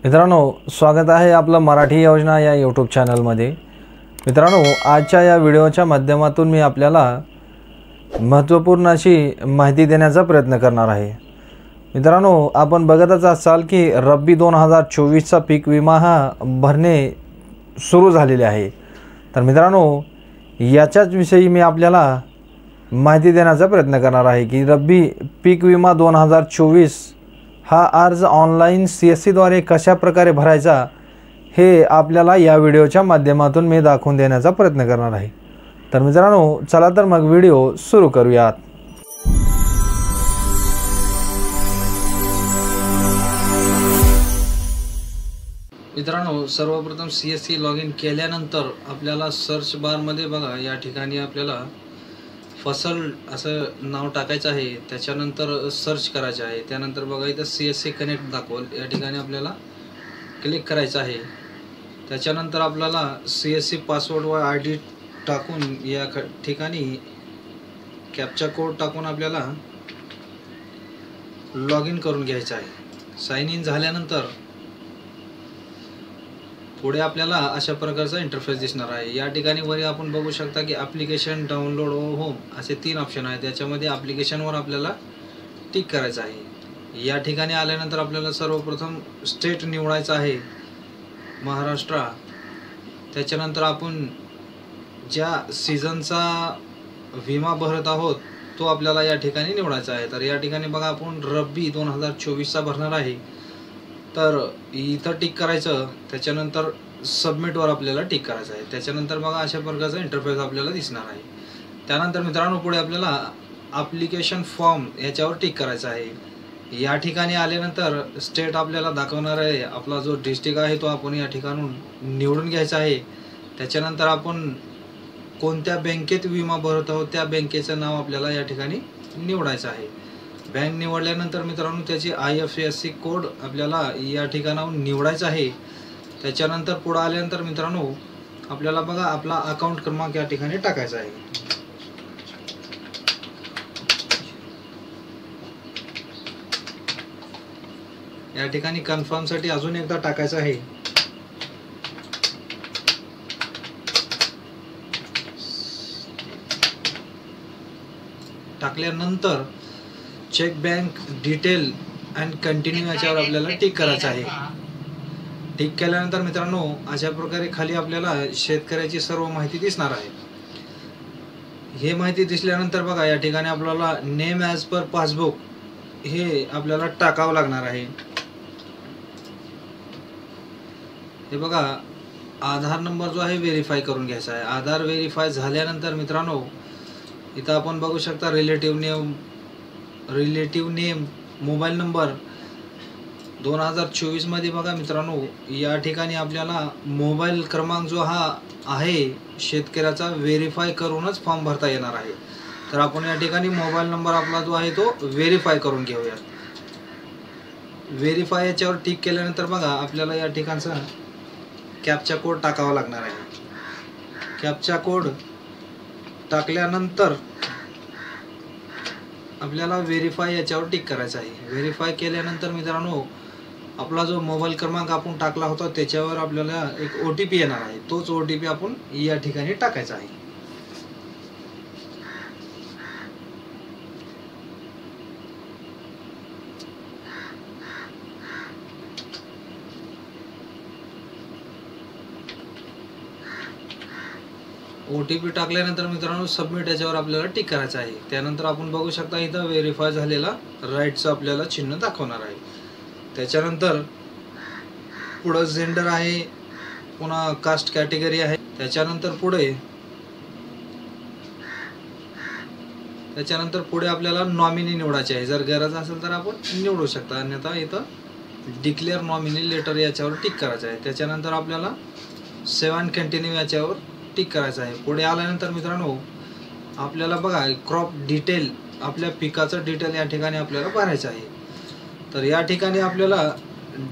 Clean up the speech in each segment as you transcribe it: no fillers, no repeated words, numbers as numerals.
मित्रांनो, स्वागत आहे आपलं मराठी योजना या यूट्यूब चॅनलमध्ये। मित्रांनो, आजच्या या व्हिडिओच्या माध्यमातून मी आपल्याला महत्त्वपूर्ण अशी माहिती देण्याचा प्रयत्न करणार आहे। मित्रांनो, आपण बघतच असाल की रब्बी 2024 चा पीक विमा हा भरणे सुरू झालेले आहे। तर मित्रांनो, याच्याच विषयी मी आपल्याला माहिती देण्याचा प्रयत्न करणार आहे की रब्बी पीक विमा 2024 हा अर्ज ऑनलाइन CSC द्वारे कशा प्रकारे भरायचा हे आपल्याला या व्हिडिओच्या माध्यमातून मी दाखवून देण्याचा प्रयत्न करणार आहे। तर मित्रांनो, चला तर मग व्हिडिओ सुरू करूयात। मित्रांनो, सर्वप्रथम CSC लॉग इन केल्यानंतर आपल्याला सर्च बार मध्ये बघा, या ठिकाणी आपल्याला फसल असं नाव टाकायचं आहे। त्याच्यानंतर सर्च करायचं आहे। त्यानंतर बघा इथं CSC कनेक्ट दाखवल, या ठिकाणी आपल्याला क्लिक करायचं आहे। त्याच्यानंतर आपल्याला CSC पासवर्ड व ID टाकून या ठिकाणी कॅप्चा कोड टाकून आपल्याला लॉग इन करून घ्यायचं आहे। साइन इन झाल्यानंतर पुढे आपल्याला अशा प्रकारचा इंटरफेस दिसणार आहे। या ठिकाणी वर आपण बघू शकता की ॲप्लिकेशन, डाउनलोड व होम असे 3 ऑप्शन आहेत। त्याच्यामध्ये ॲप्लिकेशनवर आपल्याला टिक करायचं आहे। या ठिकाणी आल्यानंतर आपल्याला सर्वप्रथम स्टेट निवडायचं आहे, महाराष्ट्र। त्याच्यानंतर आपण ज्या सीझनचा विमा भरत आहोत तो आपल्याला या ठिकाणी निवडायचा आहे। तर या ठिकाणी बघा, आपण रब्बी 2024 चा भरणार आहे, तर इथं टिक करायचं। त्याच्यानंतर सबमिटवर आपल्याला टिक करायचं आहे। त्याच्यानंतर बघा अशा प्रकारचा इंटरफेस आपल्याला दिसणार आहे। त्यानंतर मित्रांनो, पुढे आपल्याला ॲप्लिकेशन फॉर्म याच्यावर टिक करायचं आहे। या ठिकाणी आल्यानंतर स्टेट आपल्याला दाखवणार आहे, आपला जो डिस्ट्रिक्ट आहे तो आपण या ठिकाणून निवडून घ्यायचा आहे। त्याच्यानंतर आपण कोणत्या बँकेत विमा भरत आहोत त्या बँकेचं नाव आपल्याला या ठिकाणी निवडायचं आहे। बँक निवडल्यानंतर मित्रांनो, त्याची IFSC कोड आपल्याला या ठिकाणाहून निवडायचा आहे। त्याच्यानंतर पुढे आल्यानंतर मित्रांनो, आपल्याला बघा आपला अकाउंट क्रमांक या ठिकाणी टाकायचा आहे। या ठिकाणी कन्फर्म साठी अजून एकदा टाकायचं आहे। टाकल्यानंतर check bank detail and continue याच्यावर आपल्याला टिक करायचं आहे। टिक केल्यानंतर मित्रांनो, अशा प्रकारे खाली आपल्याला शेतकऱ्याची सर्व माहिती दिसणार आहे। हे माहिती दिसल्यानंतर बघा, या ठिकाणी आपल्याला नेम ॲज पर पासबुक हे आपल्याला टाकावं लागणार आहे। हे बघा, आधार नंबर जो आहे व्हेरीफाय करून घ्यायचा आहे। आधार व्हेरीफाय झाल्यानंतर मित्रांनो, इथं आपण बघू शकता रिलेटिव्ह नेम, मोबाईल नंबर 2024 मध्ये बघा मित्रांनो, या ठिकाणी आपल्याला मोबाईल क्रमांक जो हा आहे शेतकऱ्याचा व्हेरीफाय करूनच फॉर्म भरता येणार आहे। तर आपण या ठिकाणी मोबाईल नंबर आपला जो आहे तो व्हेरीफाय करून घेऊया। व्हेरीफाय याच्यावर टिक केल्यानंतर बघा, आपल्याला या ठिकाणचा कॅप्चा कोड टाकावा लागणार आहे। कॅप्चा कोड टाकल्यानंतर आपल्याला व्हेरीफाय याच्यावर टिक करायचं आहे। व्हेरीफाय केल्यानंतर मित्रांनो, आपला जो मोबाईल क्रमांक आपण टाकला होता त्याच्यावर आपल्याला एक OTP येणार आहे। तोच OTP आपण या ठिकाणी टाकायचा आहे। OTP टाकल्यानंतर मित्रांनो, सबमिट याच्यावर आपल्याला टिक करायचं आहे। त्यानंतर आपण बघू शकता इथं व्हेरीफाय झालेला राईटचं आपल्याला चिन्ह दाखवणार आहे। त्याच्यानंतर पुढं जेंडर आहे, पुन्हा कास्ट कॅटेगरी आहे। त्याच्यानंतर पुढे आपल्याला नॉमिनी निवडायचे आहे। जर गरज असेल तर आपण निवडू शकता, अन्यथा इथं डिक्लेअर नॉमिनी लेटर याच्यावर टिक करायचं आहे। त्याच्यानंतर आपल्याला सेव्ह अँड कंटिन्यू याच्यावर टिक करायचं आहे। पुढे आल्यानंतर मित्रांनो, आपल्याला बघा क्रॉप डिटेल, आपल्या पिकाचं डिटेल या ठिकाणी आपल्याला भरायचं आहे। तर या ठिकाणी आपल्याला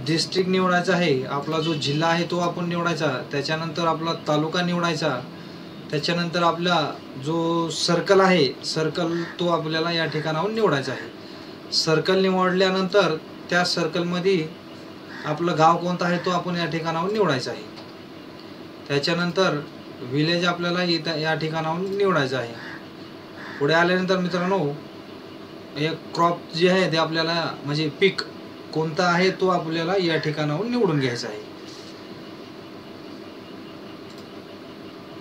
डिस्ट्रिक्ट निवडायचा आहे, आपला जो जिल्हा आहे तो आपण निवडायचा। त्याच्यानंतर आपला तालुका निवडायचा। त्याच्यानंतर आपला जो सर्कल आहे, सर्कल तो आपल्याला या ठिकाणाहून निवडायचा आहे। सर्कल निवडल्यानंतर त्या सर्कलमध्ये आपलं गाव कोणतं आहे तो आपण या ठिकाणाहून निवडायचा आहे. त्याच्यानंतर विलेज आपल्याला इथं या ठिकाणाहून निवडायचं आहे. पुढे आल्यानंतर मित्रांनो हे क्रॉप जे आहे ते आपल्याला म्हणजे पीक कोणता आहे तो आपल्याला या ठिकाणाहून निवडून घ्यायचा आहे.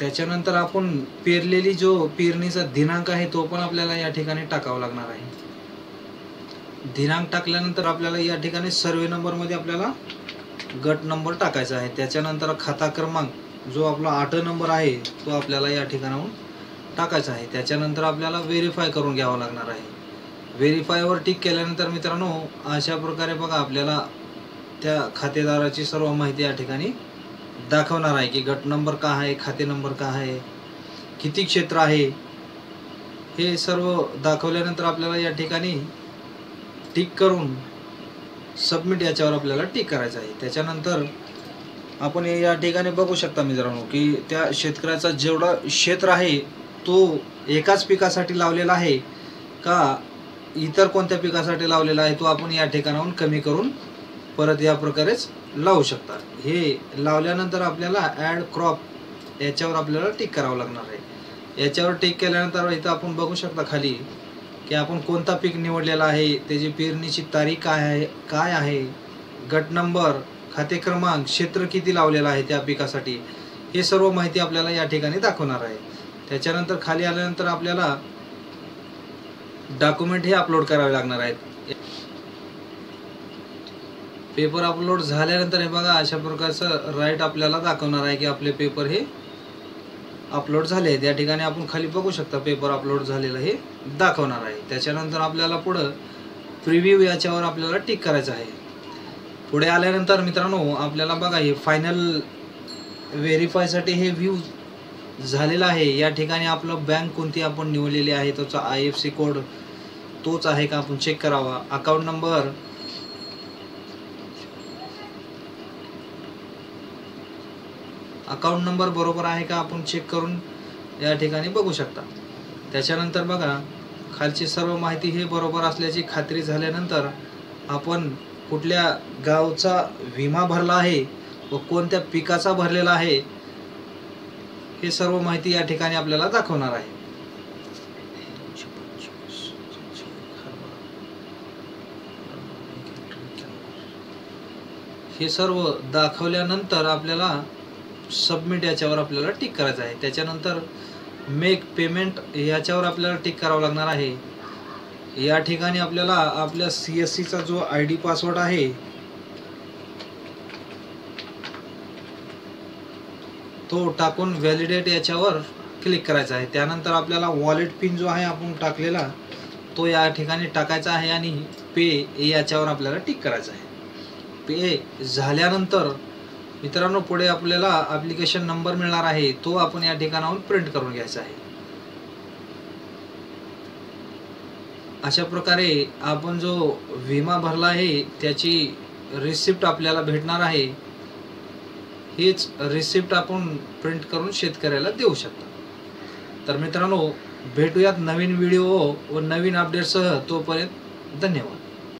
त्याच्यानंतर आपण पेरलेली जो पेरणीचा दिनांक आहे तो पण आपल्याला या ठिकाणी टाकावा लागणार आहे. दिनांक टाकल्यानंतर आपल्याला या ठिकाणी सर्वे नंबरमध्ये आपल्याला गट नंबर टाकायचा आहे. त्याच्यानंतर खाता क्रमांक जो आपला 8 नंबर आहे तो आपल्याला या ठिकाणाहून टाकायचा आहे. त्याच्यानंतर आपल्याला व्हेरीफाय करून घ्यावं लागणार आहे. व्हेरीफायवर टिक केल्यानंतर मित्रांनो अशा प्रकारे बघा आपल्याला त्या खातेदाराची सर्व माहिती या ठिकाणी दाखवणार आहे की गट नंबर का आहे, खाते नंबर का आहे, किती क्षेत्र आहे, हे सर्व दाखवल्यानंतर आपल्याला या ठिकाणी टिक करून सबमिट याच्यावर आपल्याला टिक करायचं आहे. त्याच्यानंतर आपण या ठिकाणी बघू शकता मित्रांनो की त्या शेतकऱ्याचा जेवढा क्षेत्र आहे तो एकाच पिकासाठी लावलेला आहे का इतर कोणत्या पिकासाठी लावलेला आहे तो आपण या ठिकाणाहून कमी करून परत या प्रकारेच लावू शकता. हे लावल्यानंतर आपल्याला ॲड क्रॉप याच्यावर आपल्याला टिक करावं लागणार आहे. याच्यावर टिक केल्यानंतर इथं आपण बघू शकता खाली की आपण कोणता पीक निवडलेला आहे, त्याची पेरणीची तारीख काय आहे, गट नंबर, खाते क्रमांक, क्षेत्र किती लावलेला आहे त्या पिकासाठी, हे सर्व माहिती आपल्याला या ठिकाणी दाखवणार आहे. त्याच्यानंतर खाली आल्यानंतर आपल्याला डॉक्युमेंट हे अपलोड करावे लागणार आहेत. पेपर अपलोड झाल्यानंतर हे बघा अशा प्रकारचं राईट आपल्याला दाखवणार आहे की आपले पेपर हे अपलोड झाले आहेत. या ठिकाणी आपण खाली बघू शकता पेपर अपलोड झालेलं हे दाखवणार आहे. त्याच्यानंतर आपल्याला पुढं प्रिव्ह्यू याच्यावर आपल्याला टिक करायचं आहे. पुढे आल्यानंतर मित्रांनो आपल्याला बघा हे फायनल व्हेरीफायसाठी हे व्ह्यू झालेलं आहे. या ठिकाणी आपलं बँक कोणती आपण निवडलेली आहे त्याचा IFSC कोड तोच आहे का आपण चेक करावा. अकाउंट नंबर बरोबर आहे का आपण चेक करून या ठिकाणी बघू शकता. त्याच्यानंतर बघा खालची सर्व माहिती हे बरोबर असल्याची खात्री झाल्यानंतर आपण कुठल्या गावचा विमा भरला आहे व कोणत्या पिकाचा भरलेला आहे हे सर्व माहिती या ठिकाणी आपल्याला दाखवणार आहे. हे सर्व दाखवल्यानंतर आपल्याला सबमिट याच्यावर आपल्याला टिक करायचं आहे. त्याच्यानंतर मेक पेमेंट याच्यावर आपल्याला टिक करावं लागणार आहे. या ठिकाणी आपल्याला आपल्या CSCचा जो ID पासवर्ड आहे तो टाकून व्हॅलिडेट याच्यावर क्लिक करायचा आहे. त्यानंतर आपल्याला वॉलेट पिन जो आहे आपण टाकलेला तो या ठिकाणी टाकायचा आहे आणि पे याच्यावर आपल्याला टिक करायचं आहे. पे झाल्यानंतर मित्रांनो पुढे आपल्याला ॲप्लिकेशन नंबर मिळणार आहे तो आपण या ठिकाणाहून प्रिंट करून घ्यायचा आहे. अशा प्रकारे आपण जो विमा भरला आहे त्याची रिसिप्ट आपल्याला भेटणार आहे. हीच रिसिप्ट आपण प्रिंट करून शेतकऱ्याला देऊ शकता. तर मित्रांनो भेटूयात नवीन व्हिडिओ व नवीन अपडेटसह. तोपर्यंत धन्यवाद.